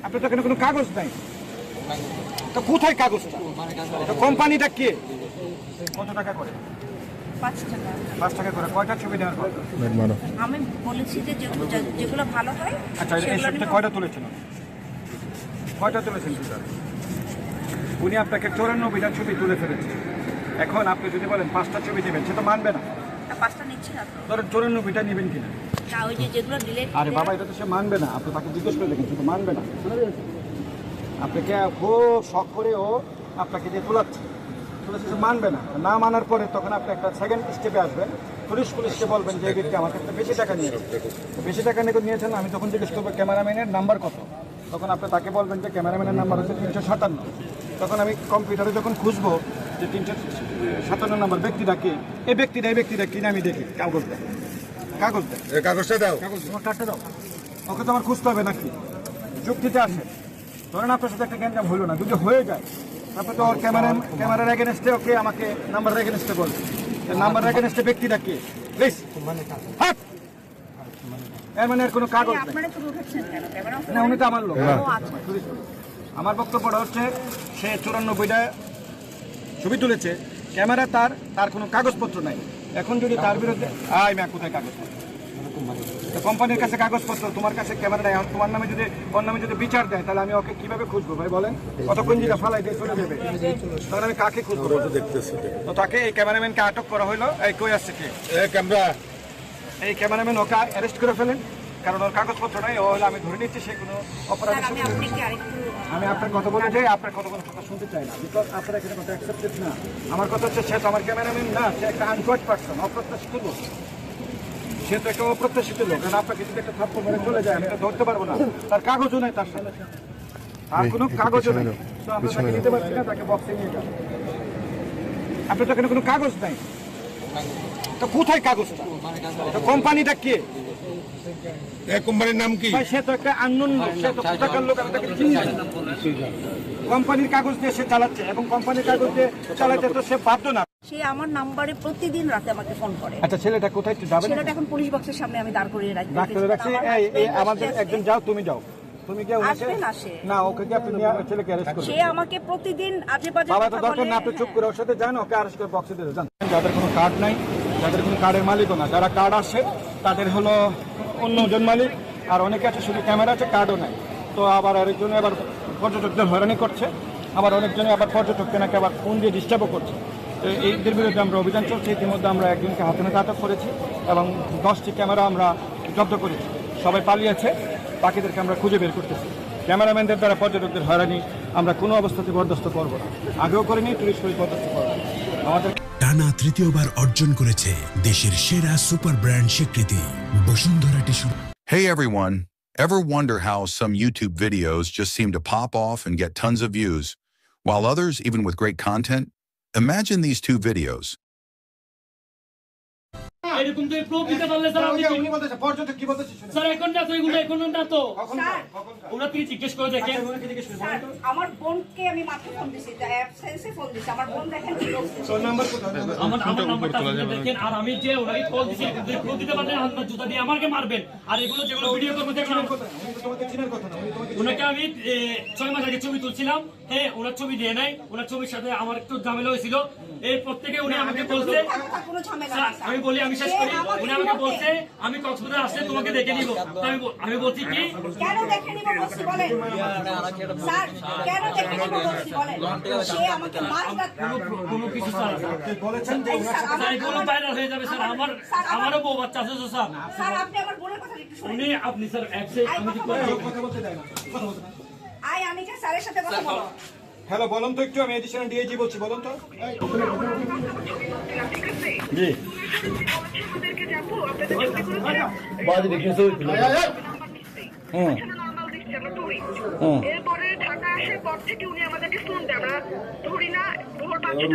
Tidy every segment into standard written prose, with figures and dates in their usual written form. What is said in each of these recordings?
আপনার তো এখানে কোনো কাগজ নাই, তো কোথায় কাগজটা? কোম্পানিটা কে? কত টাকা করে? 5 টাকা করে। কয়টা ছবি নেওয়ার কথা? আমি বলেছি যে যেগুলো ভালো হয়। আচ্ছা, এই সপ্তাহে কয়টা তুলেছেন? কয়টা তুলেছেন? উনি আপনাকে 94টা ছবি তুলে ফেলেছে। এখন আপনি যদি বলেন 5টা ছবি দেবেন, সে তো মানবে না। 5টা নিচ্ছি না, ধরেন 94টা নেবেন কিনা? না, ওই যে যেগুলো ডিলেট। আরে বাবা, এটা তো সে মানবে না। আপনি তাকে জিজ্ঞেস করে দেখেন, সে তো মানবে না। আপনাকে খুব শখ করে ও আপনাকে দিয়ে তোলাচ্ছে, সে মানবে না। না মানার পরে তখন আপনি একটা সেকেন্ড স্টেপে আসবেন, পুলিশকে বলবেন যে এই ব্যক্তি আমার কাছে বেশি টাকা নিয়েছে। বেশি টাকা নিয়েছেন, আমি তখন জিজ্ঞেস করবো ক্যামেরাম্যানের নাম্বার কত। তখন আপনি তাকে বলবেন যে ক্যামেরাম্যানের নাম্বার হচ্ছে 357। তখন আমি কম্পিউটারে যখন খুঁজবো যে 357 নাম্বার ব্যক্তিটাকে, এই ব্যক্তিটা কিনে আমি দেখি কাগজটা দাও, তোমার কার্ডটা দাও। ওকে তো আমার খুঁজতে হবে নাকি? যুক্তিতে আসে। ধরেন আপনার সাথে একটা গ্যাঞ্জাম হলো না, যদি হয়ে যায় তারপরে তো ওর ক্যামেরার এগেনস্টে ওকে আমাকে নাম্বার এগেনস্টে বলবে। নাম্বার এগেনস্টে ব্যক্তিটা কে? প্লিজ এর মানে কোনো কাগজ না, উনি তো আমার লোক। আমার বক্তব্যটা হচ্ছে সে 94টা ছবি তুলেছে, ক্যামেরা তার কোনো কাগজপত্র নাই। এখন যদি তার বিরুদ্ধে কোথায় কাগজপত্র? কোম্পানির কাছে কাগজপত্র, তোমার কাছে ক্যামেরা নেই। তোমার নামে যদি ওর নামে যদি বিচার দেয়, তাহলে আমি ওকে কিভাবে খুঁজবো ভাই বলেন? কতক্ষণ যেটা ফালাই দিয়ে চলে যাবে, তাহলে আমি কাকে খুঁজবো? তো তাকে, এই ক্যামেরাম্যানকে আটক করা হলো। এই কই আসছে কে? এই ক্যামেরাম্যান, ওকে অ্যারেস্ট করে ফেলেন, কারণ ওর কাগজপত্র নাই। ও হলে আমি ধরে নিচ্ছি সে কোনো অপরাধ। আমি আপনার কথা বলে যাই, আপনার কথা শুনতে চাই না, বিকজ আপনার এখানে কথা অ্যাকসেপ্টেড না। আমার কথা হচ্ছে সে তো আমার ক্যামেরাম্যান না, সে একটা আনকোয়ার্ড পার্সন, অপ্রত্যাশিত লোক। সে তো একটা অপ্রত্যাশিত লোক। কারণ আপনাকে যদি একটা থাপ্পড় মেরে চলে যায়, আমি তো ধরতে পারবো না। তার কাগজও নেই, তার সাথে আর কোনো কাগজও নেই। তো আপনি তাকে নিতে পারছি না, তাকে বক্সে নিয়ে যান। আপনার তো এখানে কোনো কাগজ নাই, তো কোথায় কাগজটা? কোম্পানিটা কে? কোম্পানির নাম কি? সে তো একটা আননোন লোক, সে তো কোথাকার লোক, আমি তাকে চিনি না। কোম্পানির কাগজ দিয়ে সে চালাচ্ছে, এবং কোম্পানির কাগজ দিয়ে চালাতে তো সে বাধ্য না। সে আমার নাম্বারে প্রতিদিন রাতে আমাকে ফোন করে। আচ্ছা, ছেলেটা কোথায় যাবে? ছেলেটা এখন পুলিশ বক্সের সামনে আমি দাঁড় করিয়ে রাখছি। আমাদের একজন যাও, তুমি যাও, তুমি কি না, ওকে কি আপনি ছেলেকে অ্যারেস্ট করবেন? সে আমাকে প্রতিদিন আজেবাজে বাবা তো দরকার না, আপনি চুপ করে ওর সাথে যান, ওকে অ্যারেস্ট করে বক্সে দিয়ে যান। যাদের কোনো কার্ড নাই, যাদের কোনো কার্ডের মালিকও না, যারা কার্ড আসে তাদের হলো অন্যজন মালিক, আর অনেকে আছে শুধু ক্যামেরা আছে, কার্ডও নাই। তো আবার আরেকজনে আবার পর্যটকদের হয়রানি করছে, আবার অনেকজনে আবার পর্যটককে নাকি আবার ফোন দিয়ে ডিস্টার্বও করছে। তো এইদের বিরুদ্ধে আমরা অভিযান চলছে। ইতিমধ্যে আমরা একজনকে হাতে নাতে আটক করেছি এবং 10টি ক্যামেরা আমরা জব্দ করেছি। সবাই পালিয়েছে, বাকিদেরকে আমরা খুঁজে বের করতেছি। ক্যামেরাম্যানদের দ্বারা পর্যটকদের হয়রানি আমরা কোনো অবস্থাতে বরদাস্ত করবো না, আগেও করিনি, টুরিস্ট বরদাস্ত করবো না। আমাদের টানা তৃতীয়বার অর্জন করেছে দেশের সেরা সুপার ব্র্যান্ড স্বীকৃতি Bashundhara tissue. Hey everyone, ever wonder how some YouTube videos just seem to pop off and get tons of views, while others, even with great content? Imagine these two videos. এরকম তো proof দিতে পারলে sir আপনি উনি বলতেছে পর্যটক কি বলতেছে স্যার এখন না তো এগুলো এখন না তো স্যার ওরা কি জিজ্ঞেস করে দেখেন স্যার আমার বোনকে আমি মাত্র ফোন দিছি, অ্যাবসেন্সে ফোন দিছি। আমার বোন দেখেন কি বলছে। তোর নাম্বার কোথায়? আমার নাম্বারটা দেখেন। আর আমি যে ওরাই কল দিছি, যদি প্রুফ দিতে পারলেন হাত জুতা দিয়ে আমাকে মারবেন। আর এগুলো যেগুলো ভিডিও করব দেখলাম, তোমাকে চিনার কথা না, ওনাকে আমি 6 মাস আগে ছবি তুলছিলাম। হ্যাঁ, ওনার ছবি দিয়ে নাই, ওনার ছবির সাথে আমার একটু ঝামেলা হয়েছিল। এই প্রত্যেকে উনি আমাকে বলছে, কোনো ঝামেলা স্যার না। আমি বলি, আমি শেষ করি। উনি আমাকে বলছে আমি কক্সবাজার আসলে তোমাকে দেখে নিব। আমি বলছি কি কেন দেখে নিব বলছি বলেন স্যার, কেন দেখে নিব বলছি বলেন। সে আমাকে মারটা কোনো কিছু স্যার বলেছেন যে স্যার এগুলো ভাইরাল হয়ে যাবে স্যার। আমারও বউ বাচ্চা আছে স্যার। স্যার আপনি আমার বোনের কথা একটু শুনুন। আপনি স্যার অ্যাপসে আমি কি করব? কথা বলতে দেয় না, কথা বলতে না। আমি যে স্যারের সাথে কথা বলবো। হ্যালো, বলুন তো একটু, আমি এডিশনাল ডিআইজি বলছি, বলুন তো। জি এরপরে ঢাকা আসার পর থেকে উনি আমাদেরকে ফোন দেয়, আমরা ধরি না, ভোর 5টা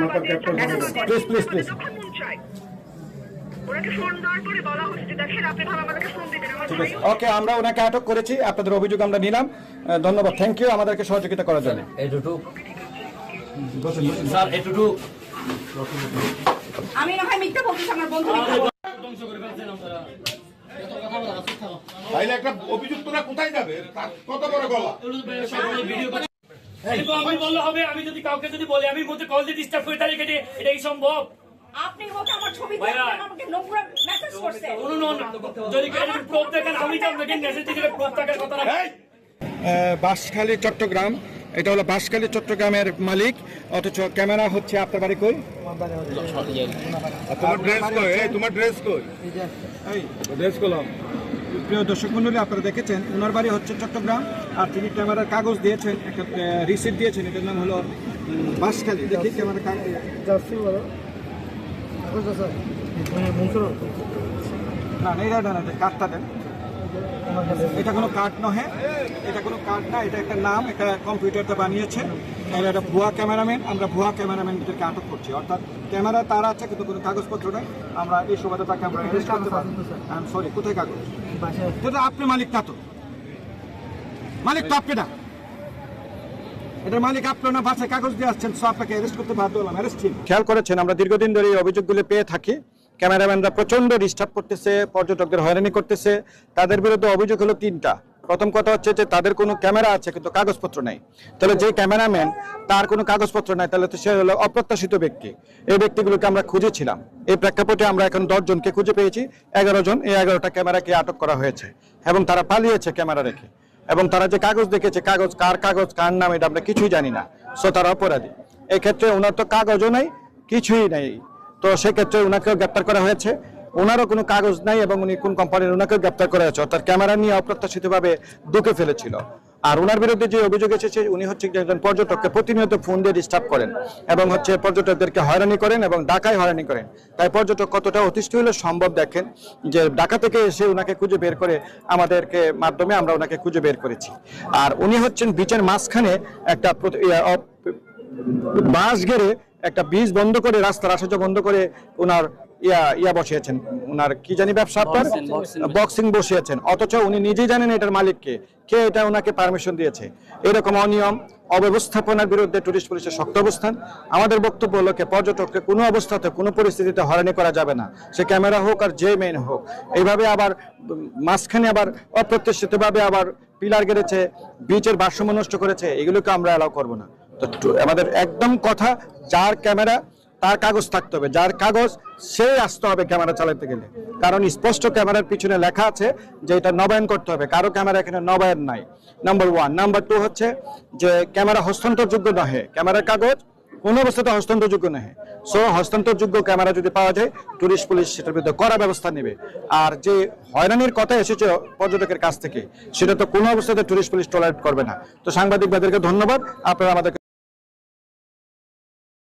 যখন মন চায় ওনাকে ফোন দেওয়ার পরে বলা হচ্ছে যে দেখেন আপনি ভাবে আমাদেরকে ফোন দিবেন। ওকে, আমরা ওনাকে আটক করেছি, আপনাদের অভিযোগ আমরা নিলাম। ধন্যবাদ, থ্যাংক ইউ আমাদেরকে সহযোগিতা করার জন্য। আমি না হয় মিথ্যা বলতেছি, আমার বন্ধু মিথ্যা ধ্বংস করে ফেলছেন আপনারা। তাইলে একটা অভিযুক্তরা কোথায় যাবে? তার কত বড় গলা? ভিডিও করে আমি বললে হবে? আমি যদি কাউকে যদি বলি আমি মধ্যে কল দিয়ে ডিস্টার্ব করি তাহলে এটা কি সম্ভব? আপনি ওকে আমার ছবি দিয়ে আমাকে নোংরা মেসেজ করছে। যদি প্রুফ দেখেন আমি তো আপনাকে মেসেজ দিলে প্রুফ থাকার কথা না। বাঁশখালী চট্টগ্রাম, এটা হলো বাঁশখালী চট্টগ্রামের মালিক, অথচ ক্যামেরা হচ্ছে আপনার বাড়ি কই? তোমার ড্রেস কই? এই তোমার ড্রেস কই? এই ড্রেস কলম। প্রিয় দর্শক মণ্ডলী, আপনারা দেখেছেন ওনার বাড়ি হচ্ছে চট্টগ্রাম, আর তিনি ক্যামেরার কাগজ দিয়েছেন, একটা রিসিপ্ট দিয়েছেন, এটার নাম হলো বাঁশখালী। দেখি ক্যামেরা কাগজ না, এটা না, কার্ডটা দেন। এটা কোনো কার্ড নহে, এটা কোনো কার্ড না, এটা একটা নাম, এটা কম্পিউটারটা বানিয়েছে। এটা একটা ভুয়া ক্যামেরাম্যান, আমরা ভুয়া ক্যামেরাম্যানদেরকে আটক করছি, অর্থাৎ ক্যামেরা তার আছে কিন্তু কোনো কাগজপত্র নেই। আমরা এই সুবাদে তাকে আমরা অ্যারেস্ট করতে পারি। আই এম সরি, কোথায় কাগজ? যেটা আপনি মালিক না, তো মালিক তো আপনি না, এটার মালিক আপনার না, বাসায় কাগজ দিয়ে আসছেন, সো আপনাকে অ্যারেস্ট করতে বাধ্য হলাম। অ্যারেস্ট ঠিক খেয়াল করেছেন, আমরা দীর্ঘদিন ধরে এই অভিযোগগুলো পেয়ে থাকি। ক্যামেরাম্যানরা প্রচন্ড ডিস্টার্ব করতেছে, পর্যটকদের হয়রানি করতেছে। তাদের বিরুদ্ধে অভিযোগ হলো 3টা। প্রথম কথা হচ্ছে যে তাদের কোনো ক্যামেরা আছে কিন্তু কাগজপত্র নাই। তাহলে যে ক্যামেরাম্যান তার কোনো কাগজপত্র নাই, তাহলে তো সে হলো অপ্রত্যাশিত ব্যক্তি। এই ব্যক্তিগুলোকে আমরা খুঁজেছিলাম, এই প্রেক্ষাপটে আমরা এখন 10 জনকে খুঁজে পেয়েছি, 11 জন। এই 11টা ক্যামেরাকে আটক করা হয়েছে এবং তারা পালিয়েছে ক্যামেরা রেখে। এবং তারা যে কাগজ দেখেছে, কাগজ কার নাম এটা আমরা কিছুই জানি না, সো তারা অপরাধী। এক্ষেত্রে ওনার তো কাগজও নাই, কিছুই নাই, তো সেক্ষেত্রে ওনাকেও গ্রেপ্তার করা হয়েছে। ওনারও কোনো কাগজ নাই এবং উনি কোন কোম্পানির, ওনাকেও গ্রেপ্তার করা হয়েছে, অর্থাৎ ক্যামেরা নিয়ে অপ্রত্যাশিতভাবে ঢুকে ফেলেছিল। আর ওনার বিরুদ্ধে যে অভিযোগ এসেছে, উনি হচ্ছে একজন পর্যটককে প্রতিনিয়ত ফোন দিয়ে ডিস্টার্ব করেন এবং হচ্ছে পর্যটকদেরকে হয়রানি করেন এবং ঢাকায় হয়রানি করেন। তাই পর্যটক কতটা অতিষ্ঠ হলে সম্ভব দেখেন যে ঢাকা থেকে এসে ওনাকে খুঁজে বের করে আমাদেরকে মাধ্যমে আমরা ওনাকে খুঁজে বের করেছি। আর উনি হচ্ছেন বিচের মাঝখানে একটা বাঁশ ঘেরে একটা বীজ বন্ধ করে, রাস্তার আসা বন্ধ করে ওনার ইয়া বসিয়েছেন, ওনার কি জানি ব্যবসা, আপনার বক্সিং বসিয়েছেন, অথচ উনি নিজেই জানেন এটার মালিককে, কে এটা ওনাকে পারমিশন দিয়েছে। এরকম অনিয়ম অব্যবস্থাপনার বিরুদ্ধে টুরিস্ট পুলিশের শক্ত অবস্থান। আমাদের বক্তব্য হলো পর্যটককে কোনো অবস্থাতে কোনো পরিস্থিতিতে হয়রানি করা যাবে না, সে ক্যামেরা হোক আর যে মেইন হোক। এইভাবে আবার মাঝখানে আবার অপ্রত্যাশিতভাবে আবার পিলার গেড়েছে, বিচের ভারসাম্য নষ্ট করেছে, এগুলোকে আমরা অ্যালাউ করবো না। তো আমাদের একদম কথা, যার ক্যামেরা তার কাগজ থাকতে হবে, যার কাগজ সে আসতে হবে ক্যামেরা চালাতে গেলে, কারণ স্পষ্ট ক্যামেরার পিছনে লেখা আছে যে এটা নবায়ন করতে হবে। কারো ক্যামেরা এখানে নবায়ন নাই, নাম্বার 1। নাম্বার 2 হচ্ছে যে ক্যামেরা হস্তান্তরযোগ্য নহে, ক্যামেরার কাগজ কোনো অবস্থাতে হস্তান্তরযোগ্য নহে। সো হস্তান্তরযোগ্য ক্যামেরা যদি পাওয়া যায়, টুরিস্ট পুলিশ সেটার বিরুদ্ধে কড়া ব্যবস্থা নেবে। আর যে হয়রানির কথা এসেছে পর্যটকের কাছ থেকে, সেটা তো কোনো অবস্থাতে টুরিস্ট পুলিশ টলারেট করবে না। তো সাংবাদিক ভাইদেরকে ধন্যবাদ, আপনারা আমাদের